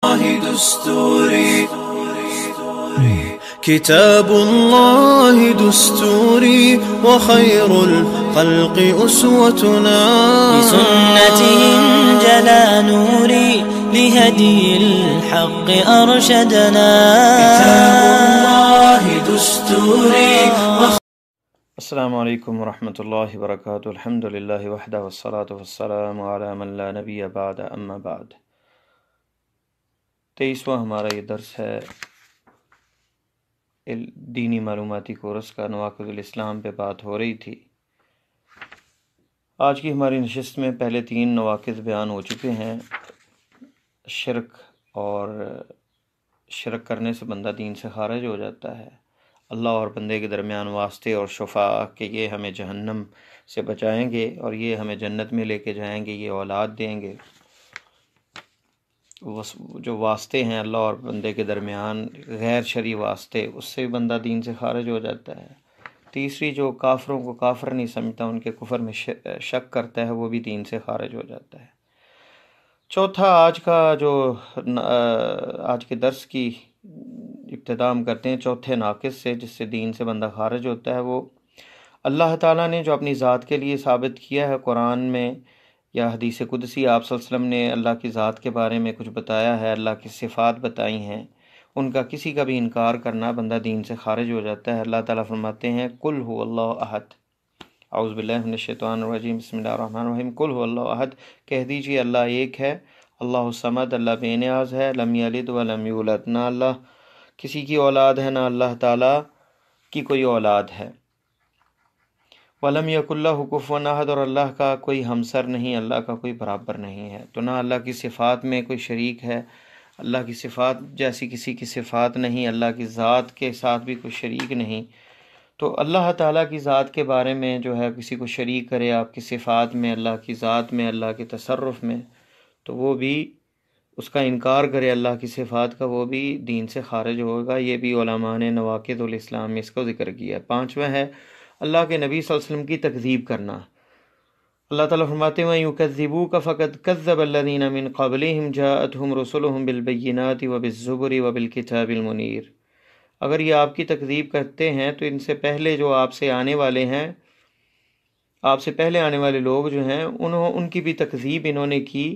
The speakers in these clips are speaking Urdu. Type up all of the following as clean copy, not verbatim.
دستوري كتاب الله دستوري وخير الخلق أسوتنا بسنته انجلى نوري لهدي الحق أرشدنا كتاب الله دستوري. السلام علیکم ورحمۃ اللہ وبرکاتہ. الحمد للہ وحدہ والصلاة والسلام علی من لا نبی بعد اما بعد. 23واں ہمارا یہ درس ہے دینی معلوماتی کورس کا. نواقض الاسلام پہ بات ہو رہی تھی. آج کی ہماری نشست میں پہلے 3 نواقض بیان ہو چکے ہیں. شرک، اور شرک کرنے سے بندہ دین سے خارج ہو جاتا ہے. اللہ اور بندے کے درمیان واسطے اور شفاء کہ یہ ہمیں جہنم سے بچائیں گے اور یہ ہمیں جنت میں لے کے جائیں گے، یہ اولاد دیں گے. جو واسطے ہیں اللہ اور بندے کے درمیان، غیر شرعی واسطے، اس سے بندہ دین سے خارج ہو جاتا ہے. تیسری، جو کافروں کو کافر نہیں سمجھتا، ان کے کفر میں شک کرتا ہے، وہ بھی دین سے خارج ہو جاتا ہے. چوتھا، آج کے درس کی ابتدا ہم کرتے ہیں چوتھے ناقص سے، جس سے دین سے بندہ خارج ہوتا ہے. وہ اللہ تعالیٰ نے جو اپنی ذات کے لیے ثابت کیا ہے قرآن میں یا حدیث قدسی، آپ صلی اللہ علیہ وسلم نے اللہ کی ذات کے بارے میں کچھ بتایا ہے، اللہ کی صفات بتائی ہیں، ان کا کسی کا بھی انکار کرنا بندہ دین سے خارج ہو جاتا ہے. اللہ تعالیٰ فرماتے ہیں قل هو اللہ احد. اعوذ باللہ من الشیطان الرجیم. بسم اللہ الرحمن الرحیم. قل هو اللہ احد، کہہ دیجئے اللہ ایک ہے. اللہ الصمد، اللہ بے نیاز ہے. لم یلد ولم یولد، نہ اللہ کسی کی اولاد ہے، نہ اللہ تعالیٰ کی کوئی اولاد ہے. وَلَمْ يَكُنْ لَهُ كُفُوًا أَحَدٌ، اور اللہ کا کوئی ہمسر نہیں، اللہ کا کوئی برابر نہیں ہے. تو نہ اللہ کی صفات میں کوئی شریک ہے، اللہ کی صفات جیسی کسی کی صفات نہیں، اللہ کی ذات کے ساتھ بھی کوئی شریک نہیں. تو اللہ تعالیٰ کی ذات کے بارے میں جو ہے کسی کو شریک کرے آپ کی صفات میں، اللہ کی ذات میں، اللہ کے تصرف میں، تو وہ بھی اس کا انکار کرے اللہ کی صفات کا، وہ بھی دین سے خارج ہوگا. یہ بھی علماء نے نواقض الاسلام میں اس کو ذکر کیا ہے. 5واں ہے اللہ کے نبی صلی اللہ علیہ وسلم کی تکذیب کرنا. اللہ تعالیٰ فرماتے ہیں وَيُكَذِّبُوكَ فَقَدْ كَذَّبَ الَّذِينَ مِن قَبْلِهِمْ جَاءَتْهُمْ رُسُلُهُم بِالْبَيِّنَاتِ وَبِالزُّبُرِ وَبِالْكِتَابِ الْمُنِيرِ. اگر یہ آپ کی تکذیب کرتے ہیں تو ان سے پہلے جو آپ سے آنے والے ہیں، آپ سے پہلے آنے والے لوگ جو ہیں، ان کی بھی تکذیب انہوں نے کی.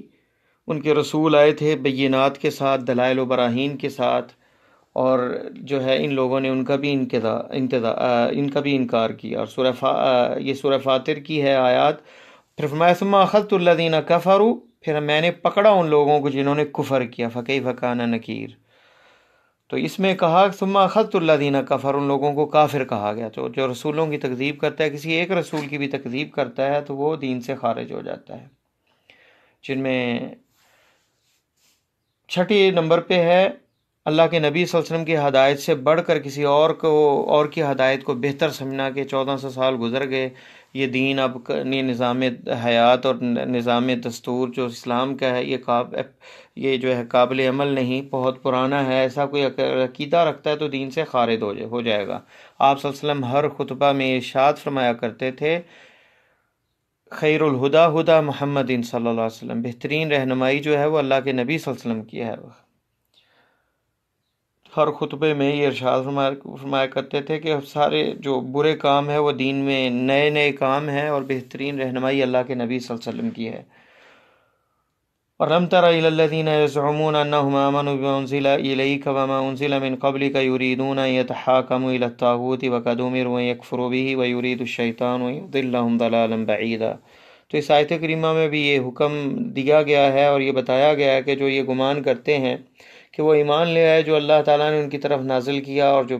ان کے رسول آئے تھے بینات کے ساتھ، دلائل و براہین کے ساتھ، اور جو ہے ان لوگوں نے ان کا بھی انکار کیا. اور یہ سورہ فاطر کی ہے آیات. پھر فرمایا ثم اخذت الذین کفروا، پھر میں نے پکڑا ان لوگوں کو جنہوں نے کفر کیا. فکیف کان نکیر. تو اس میں کہا ثم اخذت الذین کفروا، ان لوگوں کو کافر کہا گیا. تو جو رسولوں کی تکذیب کرتا ہے، کسی ایک رسول کی بھی تکذیب کرتا ہے، تو وہ دین سے خارج ہو جاتا ہے. جن میں 6 نمبر پہ ہے اللہ کے نبی صلی اللہ علیہ وسلم کی ہدایت سے بڑھ کر کسی اور کی ہدایت کو بہتر سمجھنا کہ 1400 سال گزر گئے، یہ دین اب نظام حیات اور نظام دستور جو اسلام کا ہے یہ جو ہے قابل عمل نہیں، بہت پرانا ہے. ایسا کوئی عقیدہ رکھتا ہے تو دین سے خارج ہو جائے گا. آپ صلی اللہ علیہ وسلم ہر خطبہ میں ارشاد فرمایا کرتے تھے خیر الہدا ہدا محمد صلی اللہ علیہ وسلم، بہترین رہنمائی جو ہے وہ اللہ کے نبی صلی اللہ علیہ وسلم کی ہے. ہر خطبے میں یہ ارشاد فرمایا کرتے تھے کہ سارے جو برے کام ہیں وہ دین میں نئے کام ہیں، اور بہترین رہنمائی اللہ کے نبی صلی اللہ علیہ وسلم کی ہے. وَلَمْ تَرَ إِلَى الَّذِينَ يَزْعُمُونَ أَنَّهُمْ آمَنُوا بِمَا أُنزِلَ إِلَيْكَ وَمَا أُنزِلَ مِن قَبْلِكَ يُرِيدُونَ أَن يَتَحَاكَمُوا إِلَى الطَّاغُوتِ وَقَدْ أُمِرُوا أَن يَكْفُرُوا بِهِ وَيُرِيدُ الشَّيْطَانُ أَن يُضِلَّهُمْ ضَلَالًا بَعِيدًا. تو اس آیت کریمہ میں بھی یہ حکم دیا گیا ہے اور یہ بتایا گیا ہے کہ جو یہ گمان کرتے ہیں کہ وہ ایمان لے آئے جو اللہ تعالیٰ نے ان کی طرف نازل کیا اور جو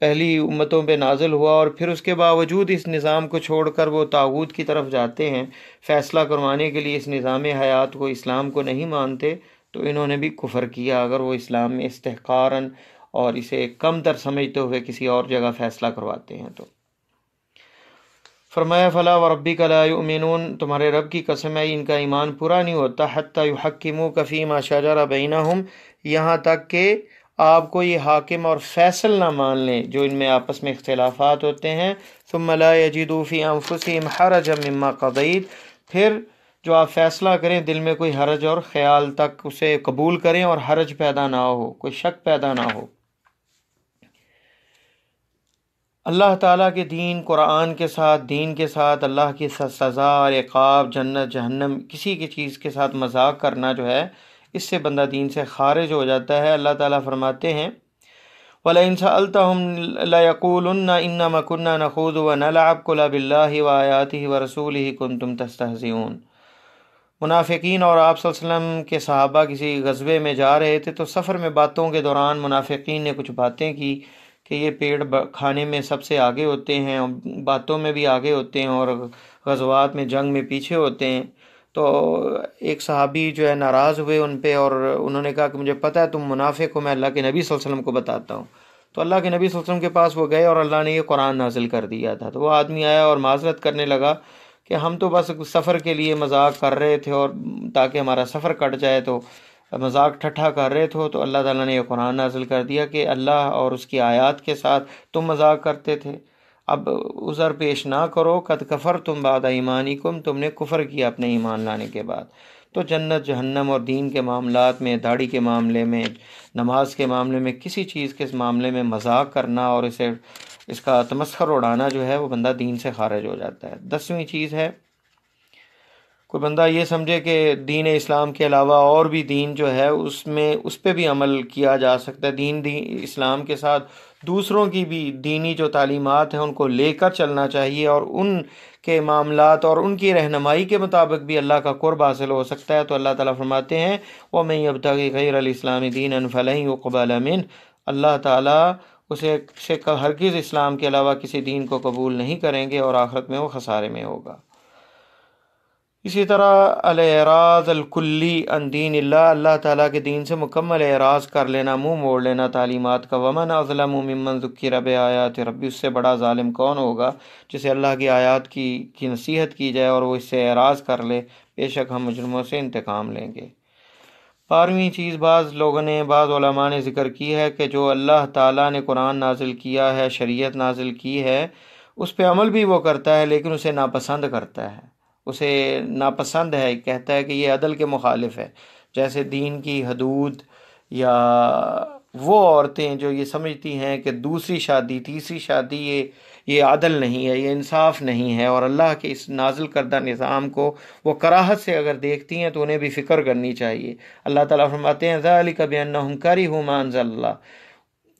پہلی امتوں پہ نازل ہوا، اور پھر اس کے باوجود اس نظام کو چھوڑ کر وہ طاغوت کی طرف جاتے ہیں فیصلہ کروانے کے لیے، اس نظام حیات کو، اسلام کو نہیں مانتے، تو انہوں نے بھی کفر کیا اگر وہ اسلام میں استحقاراً اور اسے کم تر سمجھتے ہوئے کسی اور جگہ فیصلہ کرواتے ہیں. تو فرمایا فلا وربک لا یؤمنون، تمہارے رب کی قسم ہے ان کا ایمان پورا نہیں ہوتا حتی یحکموک فیما شجر بینہم، یہاں تک کہ آپ کو یہ حاکم اور فیصل نہ مان لیں جو ان میں آپس میں اختلافات ہوتے ہیں. ثم لا یجدوا فی انفسہم حرجا مما قضیت، پھر جو آپ فیصلہ کریں دل میں کوئی حرج اور خیال تک اسے قبول کریں اور حرج پیدا نہ ہو، کوئی شک پیدا نہ ہو۔ اللہ تعالیٰ کے دین، قرآن کے ساتھ، دین کے ساتھ اللہ کی سزا اور عقاب، جنت جہنم، کسی کی چیز کے ساتھ مذاق کرنا جو ہے، اس سے بندہ دین سے خارج ہو جاتا ہے۔ اللہ تعالیٰ فرماتے ہیں وَلَئِن سَأَلْتَهُمْ لَيَقُولُنَّ إِنَّمَا كُنَّا نَخُوضُ وَنَلْعَبُ قُلْ بِاللَّهِ وَآيَاتِهِ وَرَسُولِهِ كُنتُمْ تَسْتَهْزِئُونَ۔ منافقین اور آپ صلی اللہ علیہ وسلم کے صحابہ کسی غزوے میں جا رہے تھے، تو سفر میں باتوں کے دوران منافقین نے کچھ باتیں کی کہ یہ پیڑ کھانے میں سب سے آگے ہوتے ہیں اور باتوں میں بھی آگے ہوتے ہیں اور غزوات میں جنگ میں پیچھے ہوتے ہیں۔ تو ایک صحابی جو ہے ناراض ہوئے ان پہ، اور انہوں نے کہا کہ مجھے پتہ ہے تم منافق ہو، میں اللہ کے نبی صلی اللہ علیہ وسلم کو بتاتا ہوں۔ تو اللہ کے نبی صلی اللہ علیہ وسلم کے پاس وہ گئے اور اللہ نے یہ قرآن نازل کر دیا تھا۔ تو وہ آدمی آیا اور معذرت کرنے لگا کہ ہم تو بس سفر کے لیے مذاق کر رہے تھے، اور تاکہ ہمارا سفر کٹ جائے تو مذاق ٹھٹھا کر رہے تھے۔ تو اللہ تعالیٰ نے یہ قرآن نازل کر دیا کہ اللہ اور اس کی آیات کے ساتھ تم مذاق کرتے تھے، اب عذر پیش نہ کرو، قد کفرتم بعد ایمانکم، تم نے کفر کیا اپنے ایمان لانے کے بعد۔ تو جنت جہنم اور دین کے معاملات میں، داڑھی کے معاملے میں، نماز کے معاملے میں، کسی چیز کے معاملے میں مذاق کرنا اور اس کا تمسخر اڑانا جو ہے وہ بندہ دین سے خارج ہو جاتا ہے۔ 10ویں چیز ہے، کوئی بندہ یہ سمجھے کہ دین اسلام کے علاوہ اور بھی دین جو ہے اس پہ بھی عمل کیا جا سکتا ہے۔ دین اسلام کے ساتھ دوسروں کی بھی دینی جو تعلیمات ہیں ان کو لے کر چلنا چاہیے، اور ان کے معاملات اور ان کی رہنمائی کے مطابق بھی اللہ کا قرب حاصل ہو سکتا ہے۔ تو اللہ تعالیٰ فرماتے ہیں وَمَن يَبْتَغِ غَيْرَ الْإِسْلَامِ دِينًا فَلَن يُقْبَلَ مِنْهُ، اللہ تعالیٰ اسے ہرگز اسلام کے علاوہ کسی دین کو قبول نہیں کریں گے اور آخرت میں وہ خسارے میں ہوگا۔ اسی طرح الاعراض الکلی عن دین اللہ، اللہ تعالیٰ کے دین سے مکمل اعراض کر لینا، منہ موڑ لینا تعلیمات کا۔ ومن اظلم ممن ذکر بآیات ربی، اس سے بڑا ظالم کون ہوگا جسے اللہ کی آیات کی نصیحت کی جائے اور وہ اس سے اعراض کر لے، بے شک ہم مجرموں سے انتقام لیں گے۔ 12ویں چیز بعض علماء نے ذکر کی ہے کہ جو اللہ تعالیٰ نے قرآن نازل کیا ہے، شریعت نازل کی ہے، اس پہ عمل بھی وہ کرتا ہے لیکن اسے ناپسند کرتا ہے، اسے ناپسند ہے، کہتا ہے کہ یہ عدل کے مخالف ہے۔ جیسے دین کی حدود، یا وہ عورتیں جو یہ سمجھتی ہیں کہ دوسری شادی، تیسری شادی یہ عدل نہیں ہے، یہ انصاف نہیں ہے، اور اللہ کے اس نازل کردہ نظام کو وہ کراہت سے اگر دیکھتی ہیں تو انہیں بھی فکر کرنی چاہیے۔ اللہ تعالیٰ فرماتے ہیں ذَلِكَ بِأَنَّهُمْ كَرِهُوا مَا أَنزَلَ اللَّهُ،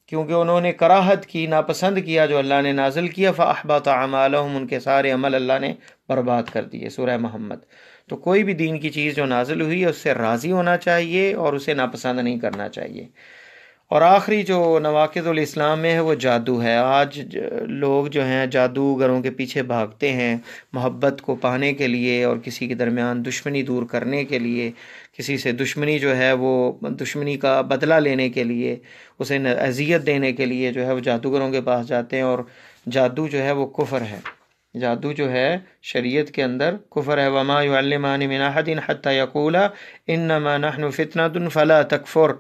کیونکہ انہوں نے کراہت کی، ناپسند کیا جو اللہ نے نازل کیا، فَأَحْبَطَ أَعْمَالَهُمْ، ان کے سارے عمل اللہ نے برباد کر دیے۔ سورہ محمد۔ تو کوئی بھی دین کی چیز جو نازل ہوئی ہے اس سے راضی ہونا چاہیے اور اسے ناپسند نہیں کرنا چاہیے۔ اور آخری جو نواقض الاسلام میں ہے وہ جادو ہے۔ آج لوگ جو ہیں جادوگروں کے پیچھے بھاگتے ہیں محبت کو پانے کے لیے، اور کسی کے درمیان دشمنی دور کرنے کے لیے، کسی سے دشمنی جو ہے وہ دشمنی کا بدلہ لینے کے لیے، اسے اذیت دینے کے لیے جو ہے وہ جادوگروں کے پاس جاتے ہیں، اور جادو جو ہے وہ کفر ہے۔ جادو جو ہے شریعت کے اندر کفر ہے۔ وَمَا يُعَلِّمَانِ مِنْ أَحَدٍ حَتَّى يَقُولَا إِنَّمَا نَحْنُ فِتْنَةٌ فَلَا تَكْفُرْ،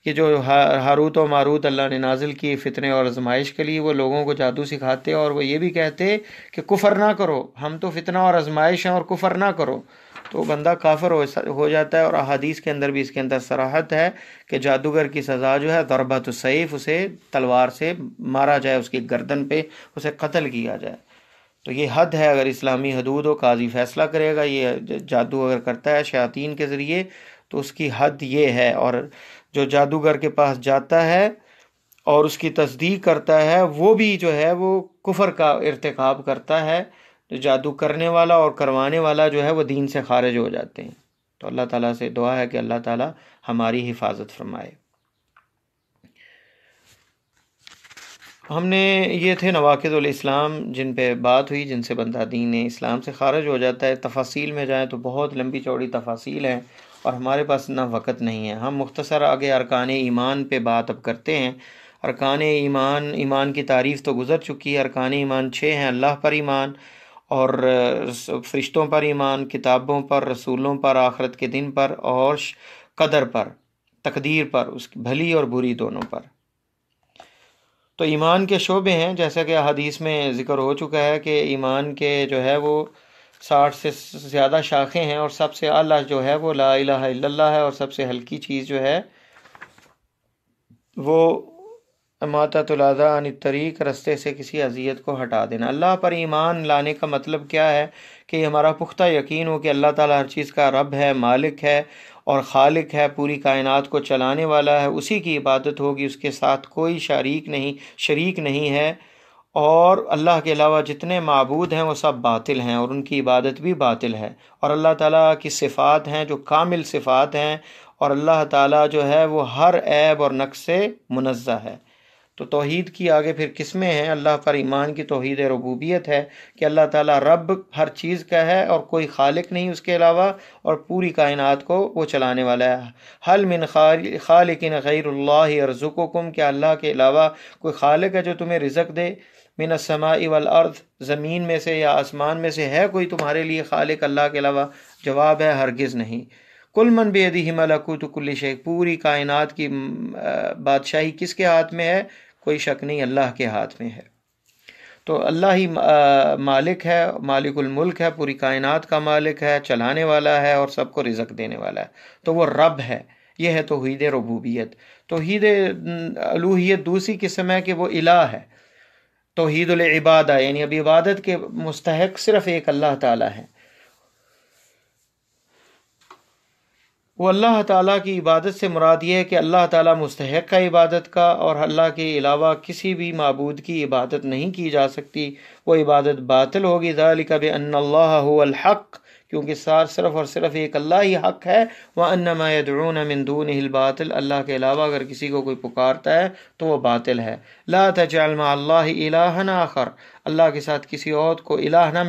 یہ جو ہاروت و ماروت اللہ نے نازل کی فتنے اور آزمائش کے لیے، وہ لوگوں کو جادو سکھاتے اور وہ یہ بھی کہتے کہ کفر نہ کرو، ہم تو فتنہ اور آزمائش ہیں اور کفر نہ کرو، تو بندہ کافر ہو جاتا ہے۔ اور احادیث کے اندر بھی اس کے اندر صراحت ہے کہ جادوگر کی سزا جو ہے ضربۃ السیف، اسے تلوار سے مارا جائے، اس کی گردن پہ اسے قتل کیا جائے۔ تو یہ حد ہے، اگر اسلامی حدود ہو، قاضی فیصلہ کرے گا۔ یہ جادو اگر کرتا ہے شیاطین کے ذریعے تو اس کی حد یہ ہے، اور جو جادوگر کے پاس جاتا ہے اور اس کی تصدیق کرتا ہے وہ بھی جو ہے وہ کفر کا ارتکاب کرتا ہے۔ جو جادو کرنے والا اور کروانے والا جو ہے وہ دین سے خارج ہو جاتے ہیں۔ تو اللہ تعالیٰ سے دعا ہے کہ اللہ تعالیٰ ہماری حفاظت فرمائے۔ ہم نے یہ تھے نواقض الاسلام جن پہ بات ہوئی، جن سے بندہ دین اسلام سے خارج ہو جاتا ہے۔ تفاصیل میں جائیں تو بہت لمبی چوڑی تفاصیل ہیں اور ہمارے پاس نہ وقت نہیں ہے۔ ہم مختصر آگے ارکان ایمان پہ بات اب کرتے ہیں۔ ارکان ایمان کی تعریف تو گزر چکی ہے۔ ارکان ایمان 6 ہیں: اللہ پر ایمان، اور فرشتوں پر ایمان، کتابوں پر، رسولوں پر، آخرت کے دن پر، اور قدر پر، تقدیر پر، اس کی بھلی اور بری دونوں پر۔ تو ایمان کے شعبے ہیں، جیسا کہ حدیث میں ذکر ہو چکا ہے کہ ایمان کے جو ہے وہ 60 سے زیادہ شاخیں ہیں، اور سب سے اعلیٰ جو ہے وہ لا الہ الا اللہ ہے، اور سب سے ہلکی چیز جو ہے وہ اماطۃ الاذی عن الطریق، رستے سے کسی اذیت کو ہٹا دینا۔ اللہ پر ایمان لانے کا مطلب کیا ہے کہ یہ ہمارا پختہ یقین ہو کہ اللہ تعالیٰ ہر چیز کا رب ہے، مالک ہے اور خالق ہے، پوری کائنات کو چلانے والا ہے، اسی کی عبادت ہوگی، اس کے ساتھ کوئی شریک نہیں ہے، اور اللہ کے علاوہ جتنے معبود ہیں وہ سب باطل ہیں اور ان کی عبادت بھی باطل ہے، اور اللہ تعالیٰ کی صفات ہیں جو کامل صفات ہیں، اور اللہ تعالیٰ جو ہے وہ ہر عیب اور نقص سے منزہ ہے۔ تو توحید کی آگے پھر قسمیں ہیں۔ اللہ پر ایمان کی توحید ربوبیت ہے کہ اللہ تعالیٰ رب ہر چیز کا ہے اور کوئی خالق نہیں اس کے علاوہ، اور پوری کائنات کو وہ چلانے والا ہے۔ حل من خالق غیر اللہ یرزقکم، کہ اللہ کے علاوہ کوئی خالق ہے جو تمہیں رزق دے؟ من السماء والارض، زمین میں سے یا آسمان میں سے ہے کوئی تمہارے لیے خالق اللہ کے علاوہ؟ جواب ہے ہرگز نہیں۔ کل من بیدہ ملکوت کل شیء، پوری کائنات کی بادشاہی کس کے ہاتھ میں ہے؟ کوئی شک نہیں، اللہ کے ہاتھ میں ہے۔ تو اللہ ہی مالک ہے، مالک الملک ہے، پوری کائنات کا مالک ہے، چلانے والا ہے اور سب کو رزق دینے والا ہے، تو وہ رب ہے۔ یہ ہے توحید ربوبیت۔ توحید الوہیت دوسری قسم ہے کہ وہ الہ ہے۔ توحید العبادہ، یعنی اب عبادت کے مستحق صرف ایک اللہ تعالیٰ ہے۔ وہ اللہ تعالیٰ کی عبادت سے مراد یہ ہے کہ اللہ تعالیٰ مستحق ہے عبادت کا، اور اللہ کے علاوہ کسی بھی معبود کی عبادت نہیں کی جا سکتی، وہ عبادت باطل ہوگی۔ ذالک بأن اللہ هو الحق، کیونکہ صرف اور صرف ایک اللہ ہی حق ہے۔ وَأَنَّ مَا يَدْعُونَ مِن دُونِهِ الْبَاطِلُ، اللہ کے علاوہ اگر کسی کو کوئی پکارتا ہے تو وہ باطل ہے۔ لا تجعل مع اللہ الہا آخر، اللہ کے ساتھ کسی اور کو الہ نہ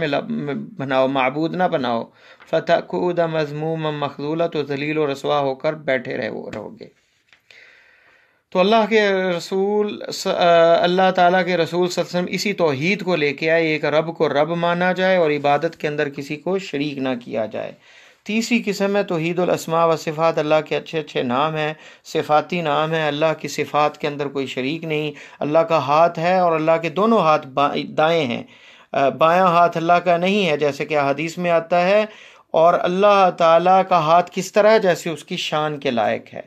بناؤ، معبود نہ بناؤ۔ فَتَقْعُدَ مَذْمُومًا مَخْذُولًا، تو ذلیل و رسوا ہو کر بیٹھے رہو گے۔ تو اللہ تعالیٰ کے رسول صلی اللہ علیہ وسلم اسی توحید کو لے کے آئے، ایک رب کو رب مانا جائے اور عبادت کے اندر کسی کو شریک نہ کیا جائے۔ تیسری قسم ہے توحید الاسماء و صفات، اللہ کے اچھے اچھے نام ہیں، صفاتی نام ہیں، اللہ کی صفات کے اندر کوئی شریک نہیں۔ اللہ کا ہاتھ ہے اور اللہ کے دونوں ہاتھ دائیں ہیں، بایاں ہاتھ اللہ کا نہیں ہے، جیسے کہ حدیث میں آتا ہے۔ اور اللہ تعالیٰ کا ہاتھ کس طرح ہے؟ جیسے اس کی شان کے لائق ہے۔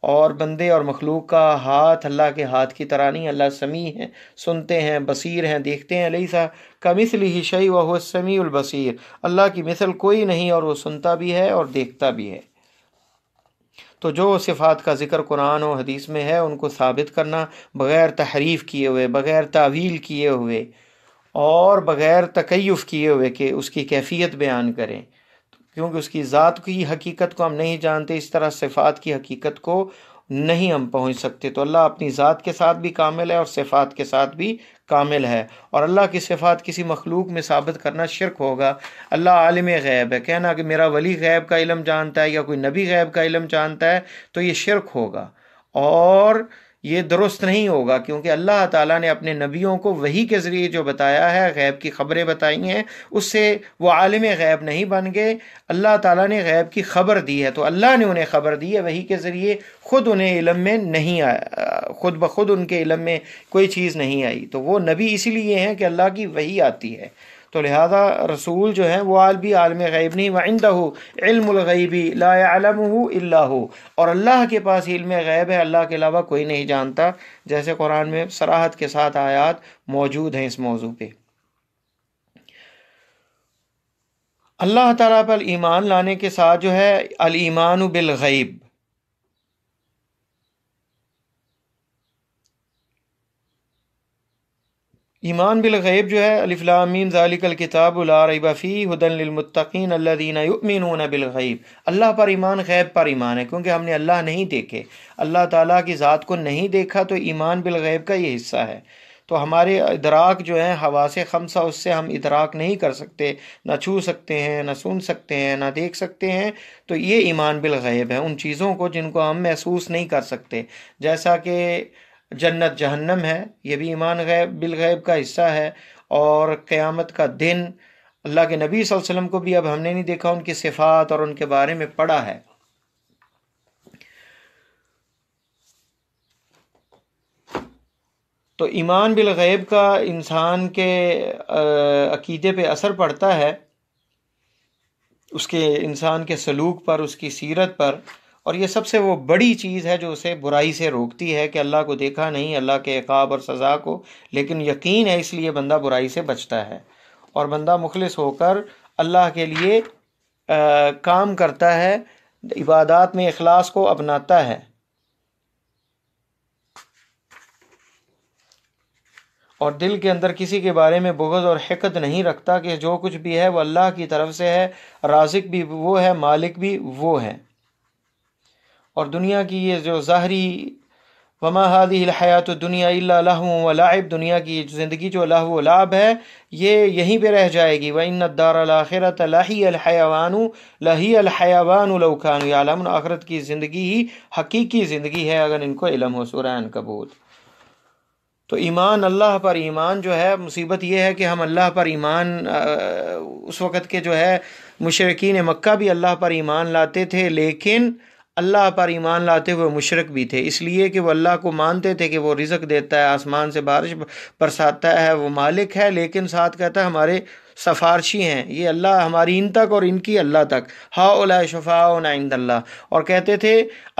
اور بندے اور مخلوق کا ہاتھ اللہ کے ہاتھ کی طرح نہیں۔ اللہ سمیع ہیں، سنتے ہیں، بصیر ہیں، دیکھتے ہیں۔ لیس کمثلہ شیء وہو السمیع البصیر، اللہ کی مثل کوئی نہیں اور وہ سنتا بھی ہے اور دیکھتا بھی ہے۔ تو جو صفات کا ذکر قرآن و حدیث میں ہے ان کو ثابت کرنا، بغیر تحریف کیے ہوئے، بغیر تعویل کیے ہوئے اور بغیر تکیف کیے ہوئے کہ اس کی کیفیت بیان کریں، کیونکہ اس کی ذات کی حقیقت کو ہم نہیں جانتے، اس طرح صفات کی حقیقت کو نہیں ہم پہنچ سکتے۔ تو اللہ اپنی ذات کے ساتھ بھی کامل ہے اور صفات کے ساتھ بھی کامل ہے، اور اللہ کی صفات کسی مخلوق میں ثابت کرنا شرک ہوگا۔ اللہ عالم غیب ہے، کہنا کہ میرا ولی غیب کا علم جانتا ہے یا کوئی نبی غیب کا علم جانتا ہے تو یہ شرک ہوگا اور یہ درست نہیں ہوگا، کیونکہ اللہ تعالیٰ نے اپنے نبیوں کو وحی کے ذریعے جو بتایا ہے، غیب کی خبریں بتائی ہیں، اس سے وہ عالم غیب نہیں بن گئے۔ اللہ تعالیٰ نے غیب کی خبر دی ہے تو اللہ نے انہیں خبر دی ہے وحی کے ذریعے، خود انہیں علم میں نہیں آیا، خود بخود ان کے علم میں کوئی چیز نہیں آئی، تو وہ نبی اسی لیے ہیں کہ اللہ کی وحی آتی ہے۔ تو لہذا رسول جو ہیں وہ بھی عالم غیب نہیں۔ وَعِندَهُ عِلْمُ الْغَيْبِ لَا يَعْلَمُهُ إِلَّا هُ، اور اللہ کے پاس علم غیب ہے، اللہ کے علاوہ کوئی نہیں جانتا، جیسے قرآن میں صراحت کے ساتھ آیات موجود ہیں اس موضوع پہ۔ اللہ تعالیٰ پر ایمان لانے کے ساتھ جو ہے الایمان بالغیب، ایمان بالغیب جو ہے الف لام میم ذالک الکتاب لا ریب فیہ ھدی للمتقین الذین یؤمنون بالغیب، اللہ پر ایمان غیب پر ایمان ہے، کیونکہ ہم نے اللہ نہیں دیکھے، اللہ تعالیٰ کی ذات کو نہیں دیکھا، تو ایمان بالغیب کا یہ حصہ ہے۔ تو ہمارے ادراک جو ہیں حواس خمسہ، اس سے ہم ادراک نہیں کر سکتے، نہ چھو سکتے ہیں، نہ سن سکتے ہیں، نہ دیکھ سکتے ہیں، تو یہ ایمان بالغیب ہے، ان چیزوں کو جن کو ہم محسوس نہیں کر سکتے، جیسا کہ جنت جہنم ہے، یہ بھی ایمان بالغیب کا حصہ ہے، اور قیامت کا دن، اللہ کے نبی صلی اللہ علیہ وسلم کو بھی اب ہم نے نہیں دیکھا، ان کی صفات اور ان کے بارے میں پڑھا ہے۔ تو ایمان بالغیب کا انسان کے عقیدے پہ اثر پڑتا ہے اس کے انسان کے سلوک پر، اس کی سیرت پر، اور یہ سب سے وہ بڑی چیز ہے جو اسے برائی سے روکتی ہے کہ اللہ کو دیکھا نہیں، اللہ کے عقاب اور سزا کو، لیکن یقین ہے، اس لیے بندہ برائی سے بچتا ہے اور بندہ مخلص ہو کر اللہ کے لیے کام کرتا ہے، عبادات میں اخلاص کو اپناتا ہے اور دل کے اندر کسی کے بارے میں بغض اور حقد نہیں رکھتا کہ جو کچھ بھی ہے وہ اللہ کی طرف سے ہے، رازق بھی وہ ہے، مالک بھی وہ ہے۔ اور دنیا کی یہ جو ظاہری وما هذه الحیات الدنیا الا لہو ولعب، دنیا کی زندگی جو لہو و لعب ہے یہ یہیں پہ رہ جائے گی۔ وَإِنَّ الدَّارَ الْآخِرَةَ لَهِيَ الْحَيَوَانُ لَوْ كَانُوا يَعْلَمُونَ، آخرت کی زندگی ہی حقیقی زندگی ہے اگر ان کو علم ہو۔ سورہ عنکبوت۔ تو ایمان، اللہ پر ایمان جو ہے، مصیبت یہ ہے کہ ہم اللہ پر ایمان اس وقت کے جو ہے مشرکین مکہ بھی اللہ پر ایمان لاتے تھے، لیکن اللہ پر ایمان لاتے ہوئے مشرک بھی تھے، اس لیے کہ وہ اللہ کو مانتے تھے کہ وہ رزق دیتا ہے، آسمان سے بارش برساتا ہے، وہ مالک ہے، لیکن ساتھ کہتا ہے ہمارے سفارشی ہیں یہ اللہ، ہماری ان تک اور ان کی اللہ تک، ہؤلاء شفاعؤنا عند اللہ، اور کہتے تھے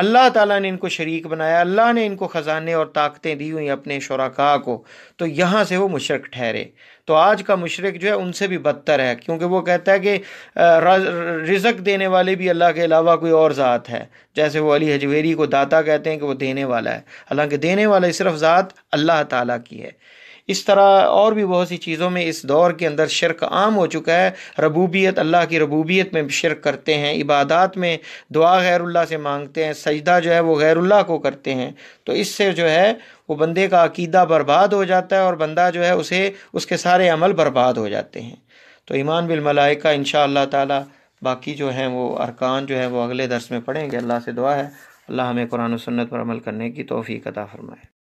اللہ تعالیٰ نے ان کو شریک بنایا، اللہ نے ان کو خزانے اور طاقتیں دی ہوئی اپنے شرکاء کو، تو یہاں سے وہ مشرک ٹھہرے۔ تو آج کا مشرک جو ہے ان سے بھی بدتر ہے، کیونکہ وہ کہتا ہے کہ رزق دینے والے بھی اللہ کے علاوہ کوئی اور ذات ہے، جیسے وہ علی حجویری کو داتا کہتے ہیں کہ وہ دینے والا ہے، حالانکہ دینے والا صرف ذات اللہ تعالیٰ کی ہے۔ اس طرح اور بھی بہت سی چیزوں میں اس دور کے اندر شرک عام ہو چکا ہے، ربوبیت، اللہ کی ربوبیت میں شرک کرتے ہیں، عبادات میں دعا غیر اللہ سے مانگتے ہیں، سجدہ جو ہے وہ غیر اللہ کو کرتے ہیں، تو اس سے جو ہے وہ بندے کا عقیدہ برباد ہو جاتا ہے اور بندہ جو ہے اس کے سارے عمل برباد ہو جاتے ہیں۔ تو ایمان بالملائکہ انشاءاللہ تعالی باقی جو ہیں وہ ارکان جو ہیں وہ اگلے درس میں پڑھیں گے۔ اللہ سے دعا ہے اللہ ہمیں قرآن و سنت پر عمل کرنے کی توفیق عطا فرمائے۔